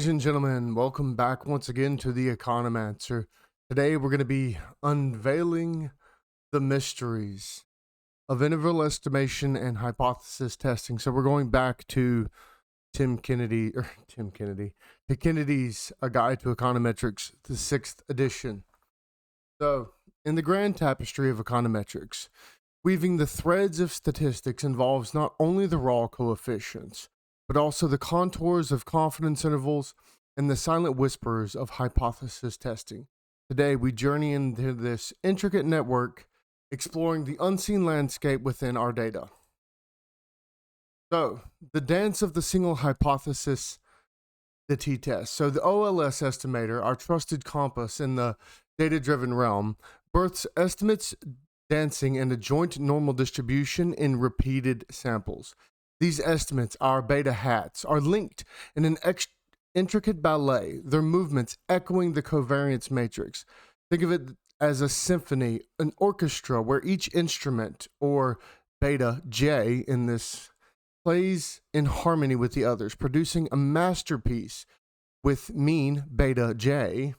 Ladies and gentlemen, welcome back once again to the Economancer. Today we're going to be unveiling the mysteries of interval estimation and hypothesis testing. So we're going back to to Kennedy's A Guide to Econometrics, the 6th edition. So, in the grand tapestry of econometrics, weaving the threads of statistics involves not only the raw coefficients, but also the contours of confidence intervals and the silent whispers of hypothesis testing. Today, we journey into this intricate network, exploring the unseen landscape within our data. So, the dance of the single hypothesis, the t-test. So, the OLS estimator, our trusted compass in the data-driven realm, births estimates dancing in a joint normal distribution in repeated samples. These estimates, our beta hats, are linked in an intricate ballet, their movements echoing the covariance matrix. Think of it as a symphony, an orchestra where each instrument, or beta J in this, plays in harmony with the others, producing a masterpiece with mean beta J,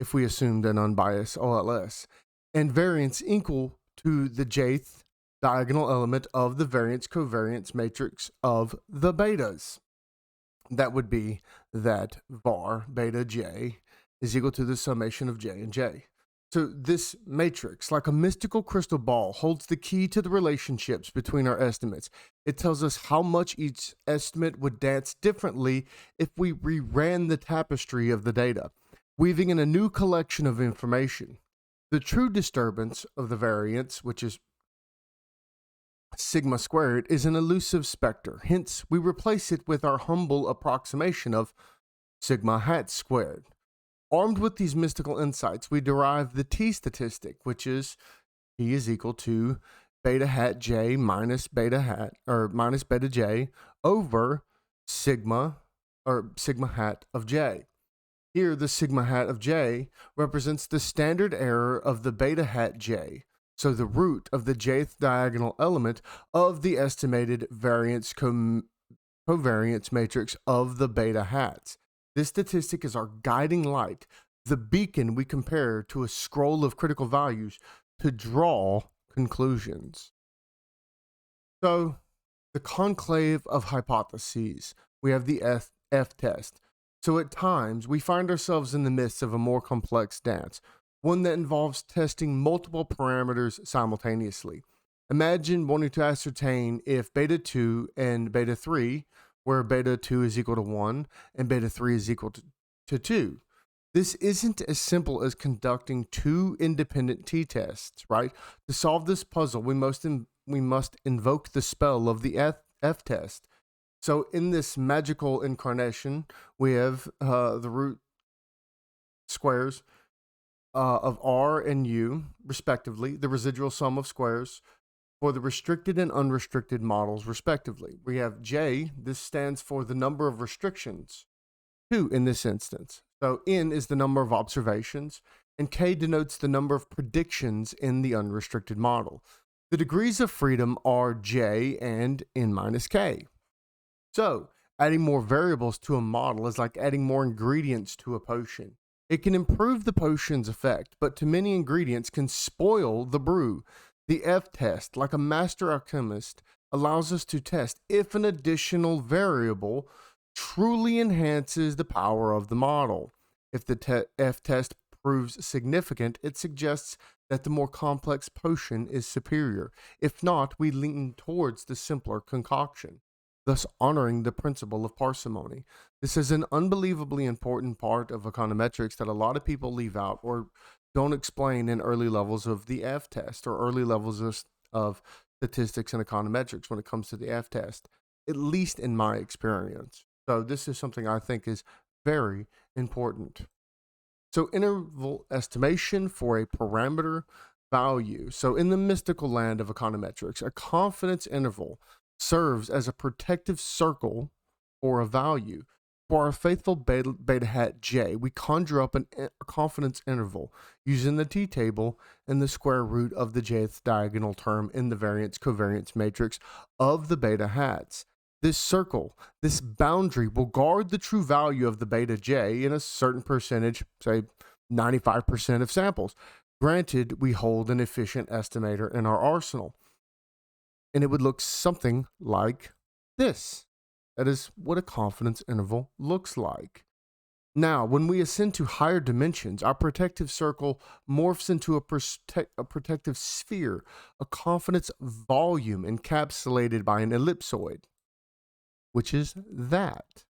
if we assumed an unbiased OLS, and variance equal to the jth diagonal element of the variance covariance matrix of the betas. That would be that var beta j is equal to the summation of j and j. So this matrix, like a mystical crystal ball, holds the key to the relationships between our estimates. It tells us how much each estimate would dance differently if we reran the tapestry of the data, weaving in a new collection of information. The true disturbance of the variance, which is sigma squared, is an elusive specter. Hence, we replace it with our humble approximation of sigma hat squared. Armed with these mystical insights, we derive the t statistic, which is t is equal to beta hat j minus beta hat, or minus beta j, over sigma, or sigma hat of j. Here, the sigma hat of j represents the standard error of the beta hat j, so the root of the jth diagonal element of the estimated variance covariance matrix of the beta hats. This statistic is our guiding light, the beacon we compare to a scroll of critical values to draw conclusions. So, the conclave of hypotheses. We have the F-test. So at times, we find ourselves in the midst of a more complex dance, one that involves testing multiple parameters simultaneously. Imagine wanting to ascertain if beta 2 and beta 3, where beta 2 is equal to 1 and beta 3 is equal to 2. This isn't as simple as conducting two independent t-tests, right? To solve this puzzle, we must invoke the spell of the F-test. So in this magical incarnation, we have the root squares of r and u, respectively, the residual sum of squares for the restricted and unrestricted models, respectively. We have j, this stands for the number of restrictions, 2 in this instance. So n is the number of observations, and k denotes the number of predictions in the unrestricted model. The degrees of freedom are j and n minus k. So, adding more variables to a model is like adding more ingredients to a potion. It can improve the potion's effect, but too many ingredients can spoil the brew. The F-test, like a master alchemist, allows us to test if an additional variable truly enhances the power of the model. If the F-test proves significant, it suggests that the more complex potion is superior. If not, we lean towards the simpler concoction, thus honoring the principle of parsimony. This is an unbelievably important part of econometrics that a lot of people leave out or don't explain in early levels of the F-test or early levels of statistics and econometrics when it comes to the F-test, at least in my experience. So this is something I think is very important. So interval estimation for a parameter value. So in the mystical land of econometrics, a confidence interval serves as a protective circle for a value. For our faithful beta hat j, we conjure up a confidence interval using the t-table and the square root of the jth diagonal term in the variance covariance matrix of the beta hats. This circle, this boundary will guard the true value of the beta j in a certain percentage, say 95% of samples. Granted, we hold an efficient estimator in our arsenal. And it would look something like this. That is what a confidence interval looks like. Now, when we ascend to higher dimensions, our protective circle morphs into a protective sphere, a confidence volume encapsulated by an ellipsoid, which is that.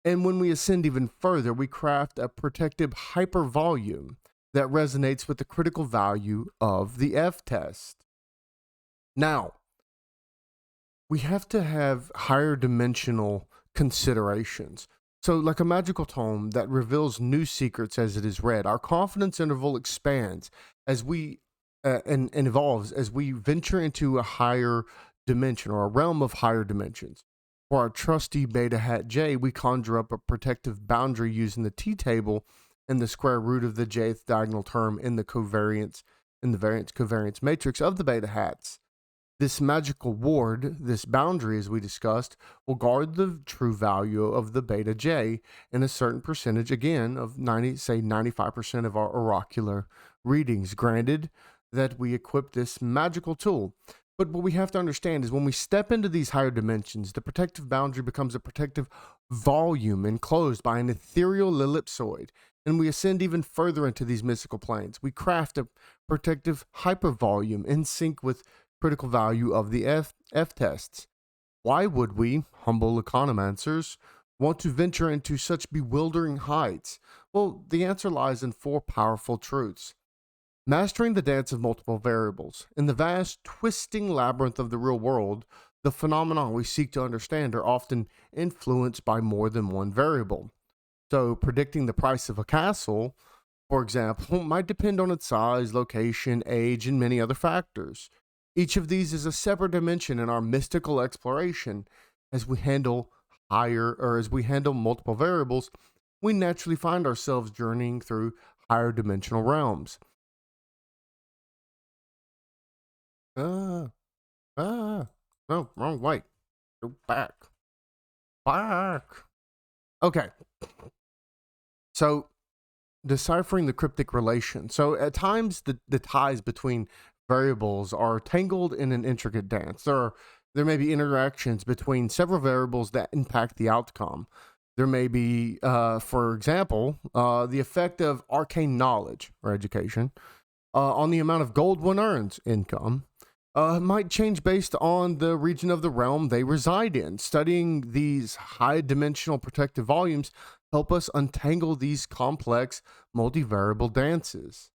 And when we ascend even further, we craft a protective hypervolume that resonates with the critical value of the f-test. Now, we have to have higher dimensional considerations. So, like a magical tome that reveals new secrets as it is read, our confidence interval expands as we and evolves as we venture into a higher dimension or a realm of higher dimensions. For our trusty beta hat j, we conjure up a protective boundary using the t-table and the square root of the jth diagonal term in the variance covariance matrix of the beta hats. This magical ward, this boundary as we discussed, will guard the true value of the beta j in a certain percentage, again, of 95% of our oracular readings, granted that we equip this magical tool. But what we have to understand is when we step into these higher dimensions, the protective boundary becomes a protective volume enclosed by an ethereal ellipsoid, and we ascend even further into these mystical planes. We craft a protective hypervolume in sync with critical value of the f-tests. Why would we, humble economancers, want to venture into such bewildering heights? Well, the answer lies in 4 powerful truths. Mastering the dance of multiple variables. In the vast, twisting labyrinth of the real world, the phenomena we seek to understand are often influenced by more than one variable. So, predicting the price of a castle, for example, might depend on its size, location, age, and many other factors. Each of these is a separate dimension in our mystical exploration. As we handle multiple variables, we naturally find ourselves journeying through higher dimensional realms. No, wrong way. Go back. Okay. So, deciphering the cryptic relation. So, at times, the ties between variables are tangled in an intricate dance. There may be interactions between several variables that impact the outcome. There may be, for example, the effect of arcane knowledge or education on the amount of gold one earns, income. Might change based on the region of the realm they reside in. Studying these high-dimensional protective volumes help us untangle these complex multivariable dances.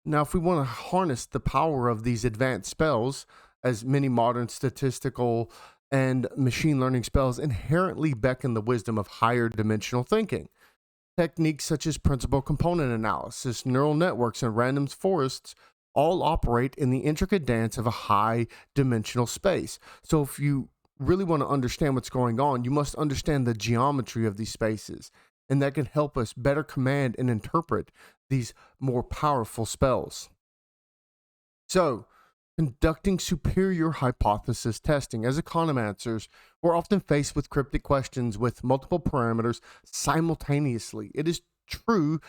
Now, if we want to harness the power of these advanced spells, as many modern statistical and machine learning spells inherently beckon the wisdom of higher dimensional thinking. Techniques such as principal component analysis, neural networks, and random forests all operate in the intricate dance of a high dimensional space. So if you really want to understand what's going on, you must understand the geometry of these spaces, and that can help us better command and interpret these more powerful spells. So, conducting superior hypothesis testing. As economancers, we're often faced with cryptic questions with multiple parameters simultaneously. It is true.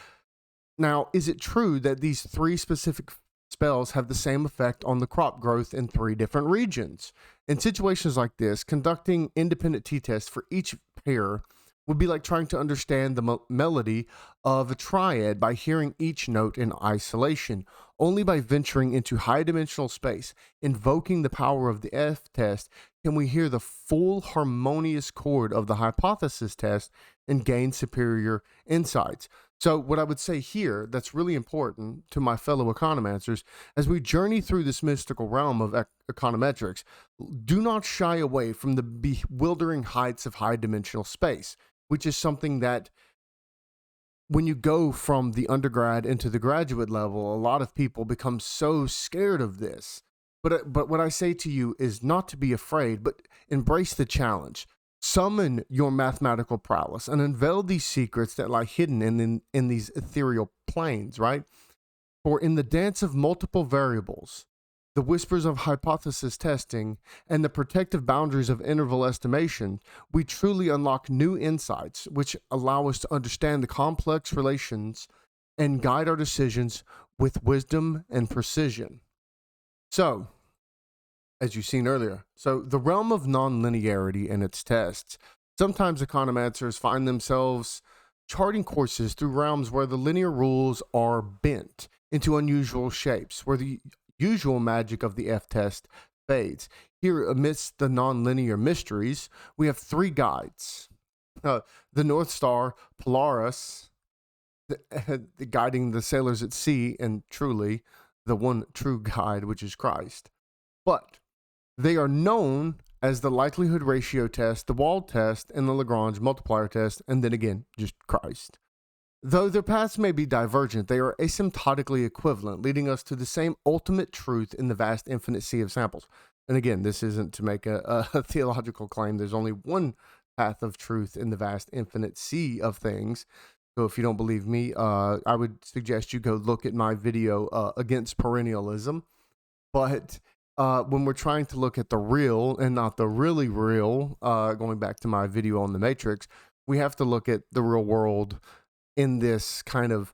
Now, is it true that these 3 specific spells have the same effect on the crop growth in 3 different regions? In situations like this, conducting independent t-tests for each pair would be like trying to understand the melody of a triad by hearing each note in isolation. Only by venturing into high-dimensional space, invoking the power of the f-test, can we hear the full harmonious chord of the hypothesis test and gain superior insights. So what I would say here that's really important to my fellow economancers, as we journey through this mystical realm of econometrics, do not shy away from the bewildering heights of high-dimensional space, which is something that when you go from the undergrad into the graduate level, a lot of people become so scared of this. But what I say to you is not to be afraid, but embrace the challenge. Summon your mathematical prowess and unveil these secrets that lie hidden in these ethereal planes, right? For in the dance of multiple variables, the whispers of hypothesis testing, and the protective boundaries of interval estimation, we truly unlock new insights which allow us to understand the complex relations and guide our decisions with wisdom and precision. So, as you've seen earlier, the realm of nonlinearity and its tests, sometimes economancers find themselves charting courses through realms where the linear rules are bent into unusual shapes, where the usual magic of the F-test fades. Here, amidst the nonlinear mysteries, we have three guides. The North Star, Polaris, guiding the sailors at sea, and truly, the one true guide, which is Christ. But they are known as the likelihood ratio test, the Wald test, and the Lagrange multiplier test, and then again, just Christ. Though their paths may be divergent, they are asymptotically equivalent, leading us to the same ultimate truth in the vast infinite sea of samples. And again, this isn't to make a theological claim. There's only one path of truth in the vast infinite sea of things. So if you don't believe me, I would suggest you go look at my video against perennialism. But when we're trying to look at the real and not the really real, going back to my video on the Matrix, we have to look at the real world in this kind of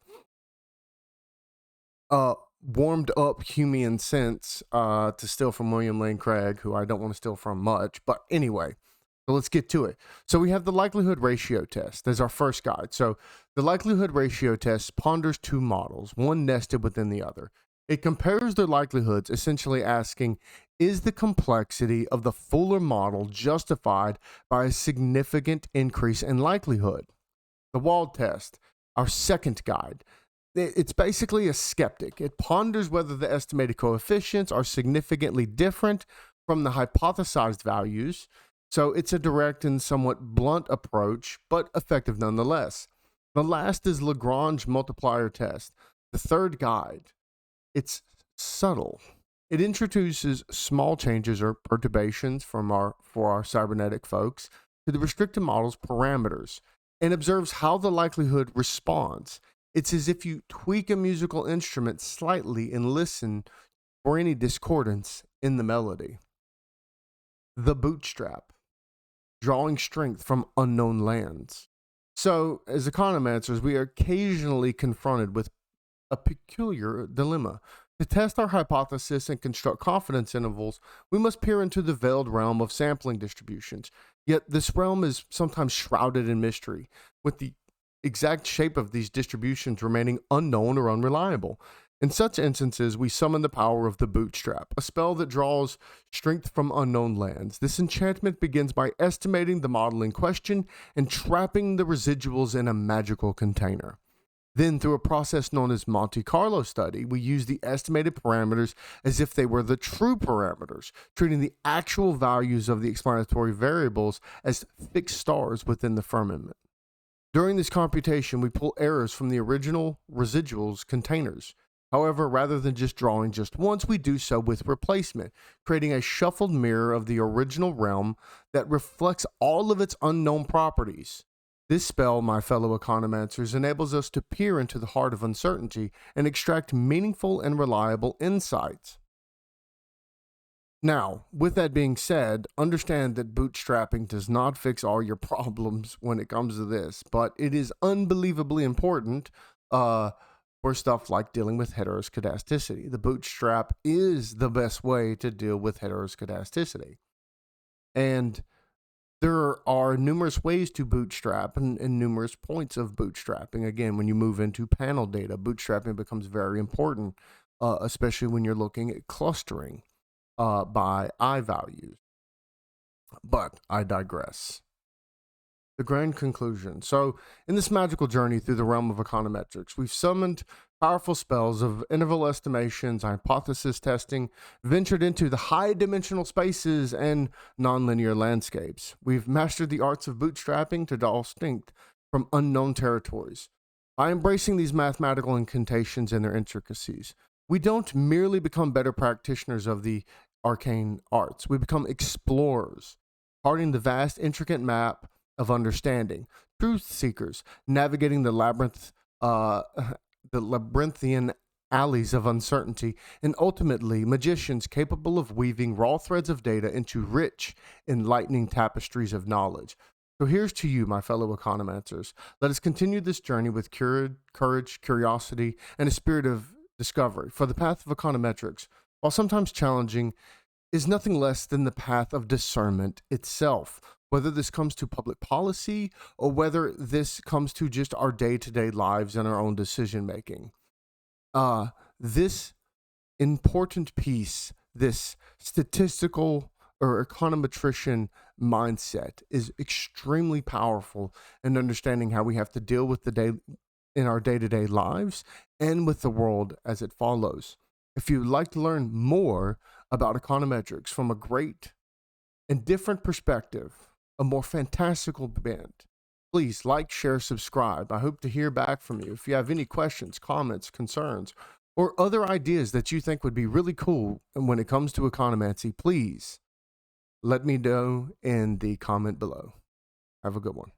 warmed up Humean sense, to steal from William Lane Craig, who I don't want to steal from much. But anyway, so let's get to it. So we have the likelihood ratio test as our first guide. So the likelihood ratio test ponders two models, one nested within the other. It compares their likelihoods, essentially asking, is the complexity of the fuller model justified by a significant increase in likelihood? The Wald test, our second guide. It's basically a skeptic. It ponders whether the estimated coefficients are significantly different from the hypothesized values. So it's a direct and somewhat blunt approach, but effective nonetheless. The last is Lagrange multiplier test, the third guide. It's subtle. It introduces small changes or perturbations for our cybernetic folks to the restricted model's parameters and observes how the likelihood responds. It's as if you tweak a musical instrument slightly and listen for any discordance in the melody. The bootstrap, drawing strength from unknown lands. So, as economancers, we are occasionally confronted with a peculiar dilemma. To test our hypothesis and construct confidence intervals, we must peer into the veiled realm of sampling distributions. Yet this realm is sometimes shrouded in mystery, with the exact shape of these distributions remaining unknown or unreliable. In such instances, we summon the power of the bootstrap, a spell that draws strength from unknown lands. This enchantment begins by estimating the model in question and trapping the residuals in a magical container. Then, through a process known as Monte Carlo study, we use the estimated parameters as if they were the true parameters, treating the actual values of the explanatory variables as fixed stars within the firmament. During this computation, we pull errors from the original residuals containers. However, rather than just drawing just once, we do so with replacement, creating a shuffled mirror of the original realm that reflects all of its unknown properties. This spell, my fellow economancers, enables us to peer into the heart of uncertainty and extract meaningful and reliable insights. Now, with that being said, understand that bootstrapping does not fix all your problems when it comes to this, but it is unbelievably important for stuff like dealing with heteroscedasticity. The bootstrap is the best way to deal with heteroscedasticity. And there are numerous ways to bootstrap and numerous points of bootstrapping. Again, when you move into panel data, bootstrapping becomes very important, especially when you're looking at clustering by I values. But I digress. The grand conclusion. So, in this magical journey through the realm of econometrics, we've summoned powerful spells of interval estimations, hypothesis testing, ventured into the high dimensional spaces and nonlinear landscapes. We've mastered the arts of bootstrapping to draw strength from unknown territories. By embracing these mathematical incantations and their intricacies, we don't merely become better practitioners of the arcane arts. We become explorers, charting the vast, intricate map of understanding, truth seekers, navigating the labyrinthian alleys of uncertainty, and ultimately magicians capable of weaving raw threads of data into rich, enlightening tapestries of knowledge. So here's to you, my fellow economancers. Let us continue this journey with courage, curiosity, and a spirit of discovery. For the path of econometrics, while sometimes challenging, is nothing less than the path of discernment itself. Whether this comes to public policy or whether this comes to just our day-to-day lives and our own decision making. This important piece, this statistical or econometrician mindset, is extremely powerful in understanding how we have to deal with the day in our day-to-day lives and with the world as it follows. If you'd like to learn more about econometrics from a great and different perspective, a more fantastical bent, please like, share, subscribe. I hope to hear back from you. If you have any questions, comments, concerns, or other ideas that you think would be really cool when it comes to economancy, please let me know in the comment below. Have a good one.